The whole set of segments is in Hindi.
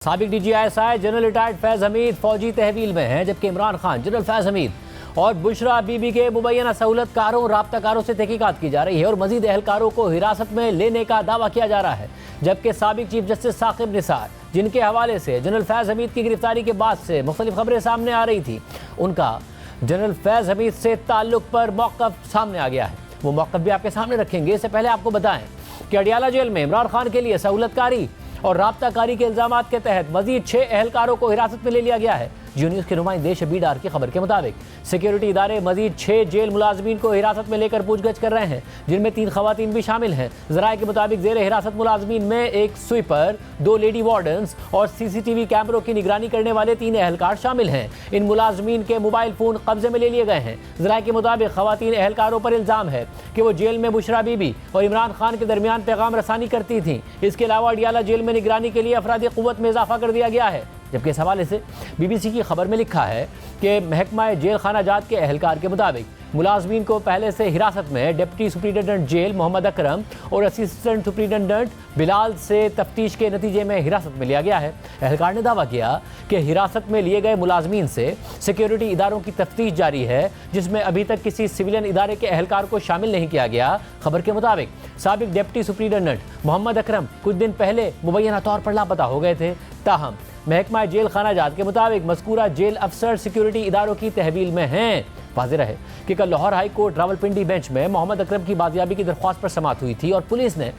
साबिक DGISI जनरल रिटायर्ड फैज़ हमीद फौजी तहवील में हैं, जबकि इमरान खान, जनरल फैज़ हमीद और बुशरा बीबी के मुबैना सहूलतकारों राब्ताकारों से तहकीकात की जा रही है और मजीद एहलकारों को हिरासत में लेने का दावा किया जा रहा है। जबकि साबिक चीफ जस्टिस साकिब निसार, जिनके हवाले से जनरल फैज़ हमीद की गिरफ्तारी के बाद से मुख्तलिफ खबरें सामने आ रही थी, उनका जनरल फैज़ हमीद से ताल्लुक पर मौक़िफ़ सामने आ गया है। वो मौक़िफ़ भी आपके सामने रखेंगे। इससे पहले आपको बताएं कि अडियाला जेल में इमरान खान के लिए सहूलतकारी और राब्ताकारी के इल्जामात के तहत मजीद 6 एहलकारों को हिरासत में ले लिया गया है। जियो न्यूज़ के नुमाइंदे शबीर डार की खबर के मुताबिक सिक्योरिटी इदारे मजीद 6 जेल मुलाजमीन को हिरासत में लेकर पूछगछ कर रहे हैं, जिनमें 3 खवातीन भी शामिल हैं। ज़राए के मुताबिक जेर हिरासत मुलाजमीन में एक स्वीपर, 2 लेडी वार्डन्स और CCTV कैमरों की निगरानी करने वाले 3 एहलकार शामिल हैं। इन मुलाजमीन के मोबाइल फ़ोन कब्जे में ले लिए गए हैं। ज़राए के मुताबिक खवातीन एहलकारों पर इल्ज़ाम है कि वो जेल में बुशरा बीबी और इमरान खान के दरमियान पैगाम रसानी करती थीं। इसके अलावा अडियाला जेल में निगरानी के लिए अफरादी क़ुव्वत में इजाफा कर दिया गया है। जबकि इस हवाले से BBC की खबर में लिखा है कि महकमा जेल खाना जात के एहलकार के मुताबिक मुलाजमीन को पहले से हिरासत में deputy superintendent jail Mohammad Akram और असिस्टेंट सुप्रिटेंडेंट बिलाल से तफ्तीश के नतीजे में हिरासत में लिया गया है। एहलकार ने दावा किया कि हिरासत में लिए गए मुलाजमीन से सिक्योरिटी इदारों की तफ्तीश जारी है, जिसमें अभी तक किसी सिविलियन इदारे के एहलकार को शामिल नहीं किया गया। खबर के मुताबिक साबिक डिप्टी सुप्रिटेंडेंट मोहम्मद अकरम कुछ दिन पहले मुबैना तौर पर लापता हो गए थे। ताहम महकमा जेल खाना जात के मुताबिक मज़कूरा जेल अफसर सिक्योरिटी इदारों की तहवील में हैं। वाज़ेह है कि कल Lahore high court Rawalpindi bench में मोहम्मद अकरम की बाजियाबी की दरख्वास्त पर समाअत हुई थी और पुलिस ने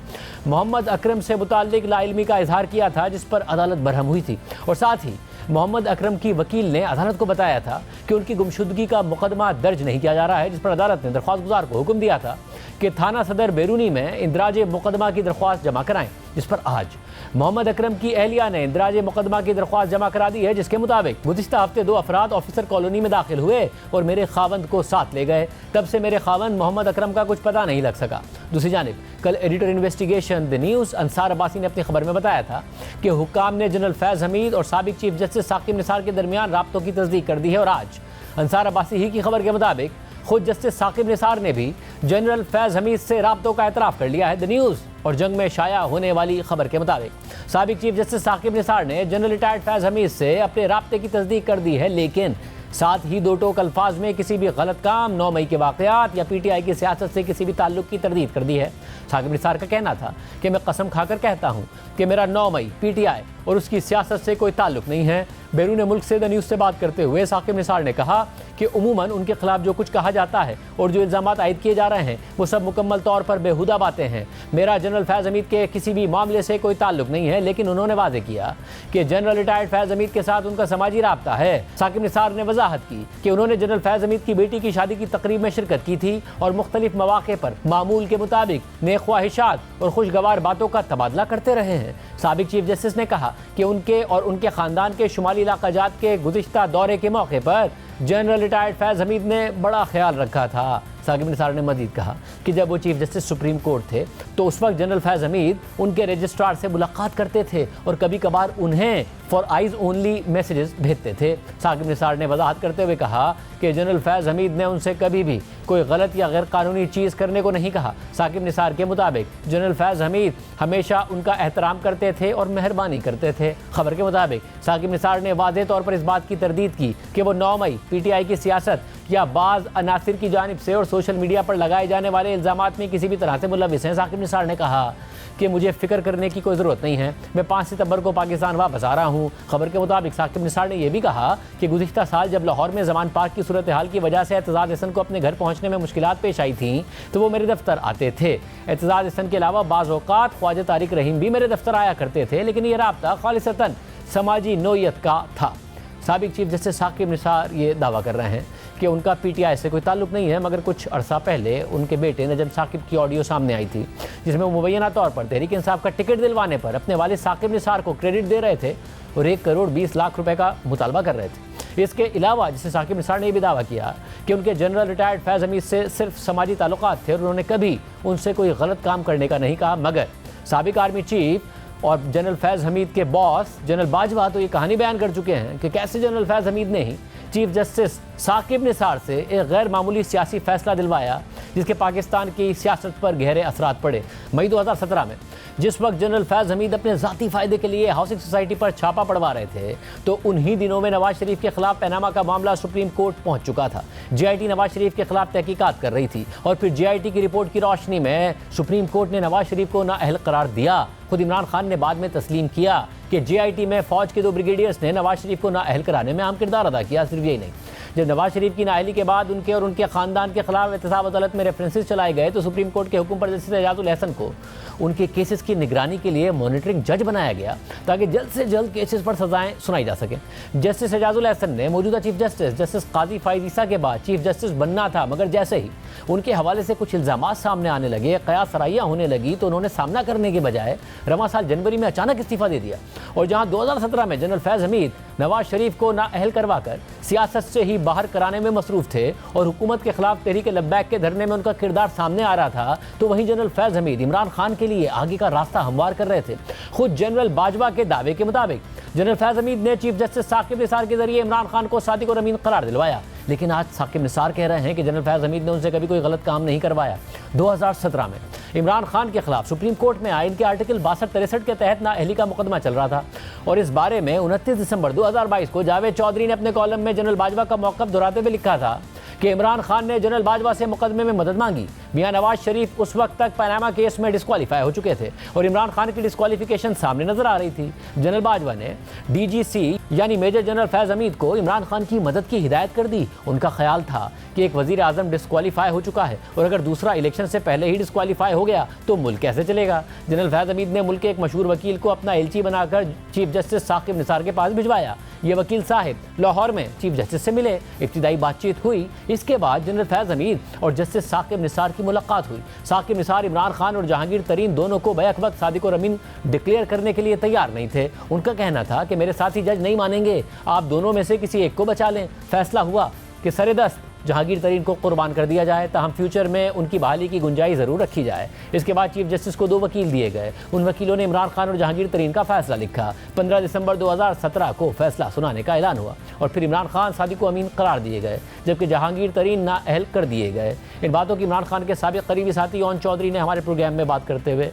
मोहम्मद अकरम से मुताल्लिक लाइल्मी का इजहार किया था, जिस पर अदालत बरहम हुई थी। और साथ ही मोहम्मद अकरम की वकील ने अदालत को बताया था कि उनकी गुमशुदगी का मुकदमा दर्ज नहीं किया जा रहा है, जिस पर अदालत ने दरख्वास्त गुजार को हुक्म दिया था कि थाना सदर बैरूनी में इंदराज मुकदमा की दरख्वास्त जमा कराएं, जिस पर आज मोहम्मद अकरम की अहलिया ने इंदराज मुकदमा की दरख्वास्त जमा करा दी है, जिसके मुताबिक गुज़िश्ता हफ्ते 2 अफराद ऑफिसर कॉलोनी में दाखिल हुए और मेरे खावंद को साथ ले गए। तब से मेरे खावंद मोहम्मद अकरम का कुछ पता नहीं लग सका। दूसरी जानिब कल editor investigation the news Ansar Abbasi ने अपनी खबर में बताया था कि हुक्काम ने जनरल फैज़ हमीद और साबिक चीफ जस्टिस साकिब निसार के दरमियान राब्तों की तस्दीक कर दी है। और आज अंसार अब्बासी ही की खबर के मुताबिक खुद जस्टिस साकिब निसार ने भी जनरल फैज़ हमीद से राब्तों का एतराफ़ कर लिया है। द न्यूज़ और जंग में शाया होने वाली खबर के मुताबिक साबिक चीफ जस्टिस साकिब निसार ने जनरल रिटायर्ड फैज़ हमीद से अपने राब्ते की तस्दीक कर दी है, लेकिन साथ ही 2 टोक अल्फाज में किसी भी गलत काम, 9 मई के वाक़यात या PTI की सियासत से किसी भी ताल्लुक़ की तरदीद कर दी है। साकिब निसार का कहना था कि मैं कसम खाकर कहता हूँ कि मेरा 9 मई PTI और उसकी सियासत से कोई ताल्लुक़ नहीं है। बैरून मुल्क से द न्यूज़ से बात करते हुए साकिब निसार ने कहा कि उमूमन उनके खिलाफ जो कुछ कहा जाता है और जो इल्ज़ामात आयद किए जा रहे हैं वो सब मुकम्मल तौर पर बेहुदा बातें हैं। मेरा जनरल फैज़ हमीद के किसी भी मामले से कोई ताल्लुक़ नहीं है, लेकिन उन्होंने वाज़ेह किया कि जनरल रिटायर्ड फैज़ हमीद के साथ उनका समाजी राब्ता है। साकिब निसार ने वजाहत की कि उन्होंने जनरल फैज़ हमीद की बेटी की शादी की तकरीब में शिरकत की थी और मुख्तलिफ मौक़े पर मामूल के मुताबिक नेक ख्वाहिशात और खुशगवार बातों का तबादला करते रहे हैं। साबिक चीफ जस्टिस ने कहा कि उनके और उनके ख़ानदान के शुमाली इलाका जात के गुज़िश्ता दौरे के मौके पर जनरल रिटायर्ड फैज़ हमीद ने बड़ा ख्याल रखा था। साकिब निसार ने मज़ीद कहा कि जब वो चीफ जस्टिस सुप्रीम कोर्ट थे तो उस वक्त जनरल फैज़ हमीद उनके रजिस्ट्रार से मुलाकात करते थे और कभी कभार उन्हें फॉर आइज़ ओनली मैसेजेस भेजते थे। साकिब निसार ने वजाहत करते हुए कहा कि जनरल फैज़ हमीद ने उनसे कभी भी कोई गलत या गैर कानूनी चीज़ करने को नहीं कहा। साकिब निसार के मुताबिक जनरल फैज़ हमीद हमेशा उनका एहतराम करते थे और मेहरबानी करते थे। खबर के मुताबिक साकिब निसार ने वाज़ेह तौर पर इस बात की तरदीद की कि वो 9 मई PTI की सियासत या बाज़ अनासिर की जानिब से और सोशल मीडिया पर लगाए जाने वाले इल्ज़ामात में किसी भी तरह से मुलविस हैं। साकिब निसार ने कहा कि मुझे फ़िक्र करने की कोई ज़रूरत नहीं है, मैं 5 सितंबर को पाकिस्तान वापस आ रहा हूँ। खबर के मुताबिक साकिब निसार ने यह भी कहा कि गुज़िश्ता साल जब लाहौर में ज़मान पाक की सूरत हाल की वजह से एतज़ाज़ हसन को अपने घर पहुँचने में मुश्किलात पेश आई थीं तो वो मेरे दफ्तर आते थे। एतज़ाज़ हसन के अलावा बाज़ औक़ात ख्वाजा तारिक रहीम भी मेरे दफ्तर आया करते थे, लेकिन यह राब्ता खालिसतन समाजी नोयत का था। साबिक चीफ जस्टिस साकिब निसार ये दावा कर रहे हैं कि उनका PTI से कोई ताल्लुक़ नहीं है, मगर कुछ अरसा पहले उनके बेटे नजम साकिब की ऑडियो सामने आई थी, जिसमें वो मुबैना तौर पर तहरीक इंसाफ का टिकट दिलवाने पर अपने वालिद साकिब निसार को क्रेडिट दे रहे थे और 1 करोड़ 20 लाख रुपए का मुतालबा कर रहे थे। इसके अलावा जिसे साकिब निसार ने भी दावा किया कि उनके जनरल रिटायर्ड फैज़ हमीद से सिर्फ समाजी ताल्लुकात थे और उन्होंने कभी उनसे कोई गलत काम करने का नहीं कहा, मगर साबिक आर्मी चीफ और जनरल फैज़ हमीद के बॉस जनरल बाजवा तो ये कहानी बयान कर चुके हैं कि कैसे जनरल फैज़ हमीद ने ही चीफ जस्टिस साकिब निसार से एक गैर मामूली सियासी फैसला दिलवाया जिसके पाकिस्तान की सियासत पर गहरे असरात पड़े। मई 2017 में जिस वक्त जनरल फैज़ हमीद अपने ज़ाती फ़ायदे के लिए हाउसिंग सोसाइटी पर छापा पड़वा रहे थे तो उन्हीं दिनों में नवाज शरीफ के खिलाफ पनामा का मामला सुप्रीम कोर्ट पहुंच चुका था। जीआईटी नवाज शरीफ के खिलाफ तहकीकात कर रही थी और फिर जीआईटी की रिपोर्ट की रोशनी में सुप्रीम कोर्ट ने नवाज शरीफ को नाअहल करार दिया। खुद इमरान खान ने बाद में तस्लीम किया कि जीआईटी में फौज के 2 ब्रिगेडियर्स ने नवाज शरीफ को नाअहल कराने में अहम किरदार अदा किया। सिर्फ यही नहीं, जब नवाज शरीफ की नाअहली के बाद उनके और उनके खानदान के खिलाफ एहतसाब अदालत में रेफरेंसेस चलाए गए तो सुप्रीम कोर्ट के हुक्म पर जस्टिस एजाजुल एहसन को उनके केसेस की निगरानी के लिए मॉनिटरिंग जज बनाया गया ताकि जल्द से जल्द केसेस पर सजाएं सुनाई जा सकें। जस्टिस एजाजुल एहसन ने मौजूदा चीफ जस्टिस जस्टिस काजी फाइज ईसा के बाद चीफ जस्टिस बनना था, मगर जैसे ही उनके हवाले से कुछ इल्ज़ामात सामने आने लगे, कयास सराइयाँ होने लगी, तो उन्होंने सामना करने के बजाय रवां साल जनवरी में अचानक इस्तीफा दे दिया। और जहाँ 2017 में जनरल फैज़ हमीद नवाज शरीफ को नाअहल करवाकर सियासत से ही बाहर कराने में मसरूफ थे और हुकूमत के खिलाफ तहरीक लब्बैक के धरने में उनका किरदार सामने आ रहा था, तो वहीं जनरल फैज़ हमीद इमरान खान के लिए आगे का रास्ता हमवार कर रहे थे। खुद जनरल बाजवा के दावे के मुताबिक जनरल फैज़ हमीद ने चीफ जस्टिस साकिब निसार के जरिए इमरान खान को सादिक और अमीन करार दिलवाया, लेकिन आज साकिब निसार कह रहे हैं कि जनरल फैज़ हमीद ने उनसे कभी कोई गलत काम नहीं करवाया। 2017 में इमरान खान के खिलाफ सुप्रीम कोर्ट में आइन के आर्टिकल 62-63 के तहत नाअहली का मुकदमा चल रहा था और इस बारे में 29 दिसंबर 2022 को जावेद चौधरी ने अपने कॉलम में जनरल बाजवा का मौक़िफ़ दोहराते हुए लिखा था कि इमरान खान ने जनरल बाजवा से मुकदमे में मदद मांगी। मियां नवाज शरीफ उस वक्त तक पनामा केस में डिस्क्वालीफाई हो चुके थे और इमरान खान की डिस्क्वालिफिकेशन सामने नजर आ रही थी। जनरल बाजवा ने डीजीसी यानी मेजर जनरल फैज़ हमीद को इमरान खान की मदद की हिदायत कर दी। उनका ख्याल था कि एक वजीर आजम डिस्क्वालीफाई हो चुका है और अगर दूसरा इलेक्शन से पहले ही डिस्क्वालीफाई हो गया तो मुल्क कैसे चलेगा। जनरल फैज़ हमीद ने मुल्क के एक मशहूर वकील को अपना एलची बनाकर चीफ जस्टिस साकिब निसार के पास भिजवाया। ये वकील साहिब लाहौर में चीफ जस्टिस से मिले, इब्तिदाई बातचीत हुई। इसके बाद जनरल फैज़ हमीद और जस्टिस साकिब निसार की मुलाकात हुई। साकिब निसार इमरान खान और जहांगीर तरीन दोनों को बैक वक्त सादिक और अमीन डिक्लेयर करने के लिए तैयार नहीं थे। उनका कहना था कि मेरे साथी जज नहीं मानेंगे, आप दोनों में से किसी एक को बचा लें। फैसला हुआ कि सरेदस्त जहांगीर तरीन को कुर्बान कर दिया जाए, ताहम फ्यूचर में उनकी बहाली की गुंजाइश ज़रूर रखी जाए। इसके बाद चीफ जस्टिस को 2 वकील दिए गए। उन वकीलों ने इमरान खान और जहांगीर तरीन का फैसला लिखा। 15 दिसंबर 2017 को फैसला सुनाने का ऐलान हुआ और फिर इमरान खान सादिक अमीन करार दिए गए जबकि जहांगीर तरीन नाअहल कर दिए गए। इन बातों की इमरान खान के साबिक करीबी साथी ओन चौधरी ने हमारे प्रोग्राम में बात करते हुए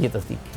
ये तस्दीक की।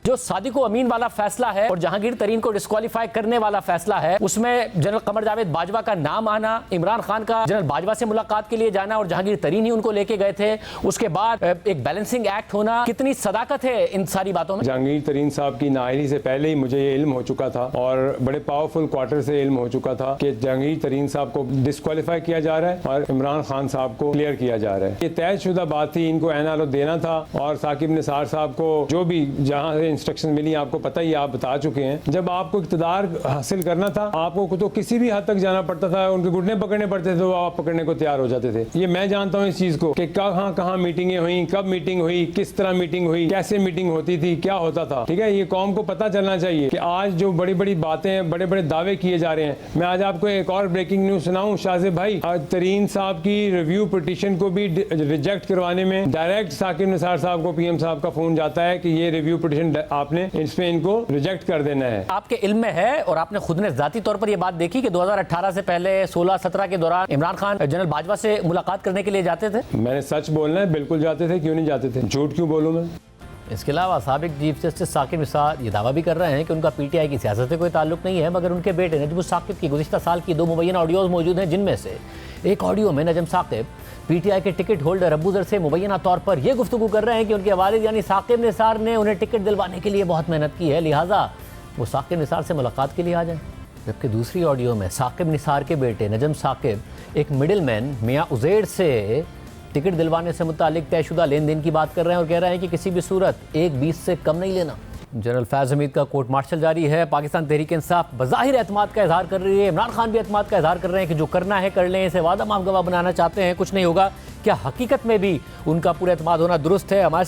जो सादिक अमीन वाला फैसला है और जहांगीर तरीन को डिस्क्वालीफाई करने वाला फैसला है, उसमें जनरल कमर जावेद बाजवा का नाम आना, इमरान खान का जनरल बाजवा से मुलाकात के लिए जाना और जहांगीर तरीन ही उनको लेके गए थे, उसके बाद एक बैलेंसिंग एक्ट होना, कितनी सदाकत है इन सारी बातों में। जहांगीर तरीन साहब की नाअहली से पहले ही मुझे ये इल्म हो चुका था और बड़े पावरफुल क्वार्टर से इल्म हो चुका था कि जहांगीर तरीन साहब को डिस्क्वालीफाई किया जा रहा है और इमरान खान साहब को क्लियर किया जा रहा है। ये तयशुदा बात थी, इनको एनआरओ देना था और साकिब निसार साहब को जो भी जहां से इंस्ट्रक्शन मिली आपको पता ही, आप बता चुके हैं। जब आपको इक़्तिदार हासिल करना था आपको तो किसी भी हद तक जाना पड़ता था, उनके घुटने पकड़ने पड़ते थे तो आप पकड़ने को तैयार हो जाते थे। ये मैं जानता हूँ इस चीज को कि कहाँ मीटिंगें हुई, कब मीटिंग हुई, किस तरह मीटिंग हुई, कैसे मीटिंग होती थी, क्या होता था। ठीक है, ये कौम को पता चलना चाहिए कि आज जो बड़ी बड़ी बातें, बड़े बड़े दावे किए जा रहे हैं। मैं आज आपको एक और ब्रेकिंग न्यूज सुनाऊं शाहज़ेब भाई, आज तरीन साहब की रिव्यू पिटीशन को भी रिजेक्ट करवाने में डायरेक्ट साकिब निसार साहब को पीएम साहब का फोन जाता है कि ये रिव्यू पिटीशन आपने इसमें इनको रिजेक्ट कर देना है। आपके इल्म में है और आपने खुद ने जाती तौर पर यह बात देखी कि 2018 से पहले 16-17 के दौरान इमरान खान जनरल बाजवा से मुलाकात करने के लिए जाते थे? मैंने सच बोलना है, बिल्कुल जाते थे, क्यों नहीं जाते थे, झूठ क्यों बोलूं मैं। इसके अलावा साबिक चीफ जस्टिस साकिब निसार ये दावा भी कर रहे हैं कि उनका पीटीआई की सियासत से कोई ताल्लुक नहीं है, मगर उनके बेटे नजम साकिब की गुज़िश्ता साल की 2 मुबैना ऑडियोज़ मौजूद हैं, जिनमें से एक ऑडियो में नजम साकिब पीटीआई के टिकट होल्डर अबूजर से मुबैना तौर पर यह गुफ्तगू कर रहे हैं कि उनके वालिद यानी साकिब निसार ने उन्हें टिकट दिलवाने के लिए बहुत मेहनत की है, लिहाजा वो साकिब निसार से मुलाकात के लिए आ जाएं। जबकि दूसरी ऑडियो में साकिब निसार के बेटे नजम साकिब एक मिडिल मैन मियाँ उज़ैर से टिकट दिलवाने से मुतालिक तयशुदा लेन देन की बात कर रहे हैं और कह रहे हैं कि किसी भी सूरत 1-20 से कम नहीं लेना। जनरल फैज़ हमीद का कोर्ट मार्शल जारी है। पाकिस्तान तहरीक इंसाफ बज़ाहिर एतमाद का इजहार कर रही है, इमरान खान भी एतमाद का इजहार कर रहे हैं कि जो करना है कर लें, इसे वादा माफ गवाह बनाना चाहते हैं, कुछ नहीं होगा। क्या हकीकत में भी उनका पूरा एतमाद होना दुरुस्त है? हमारे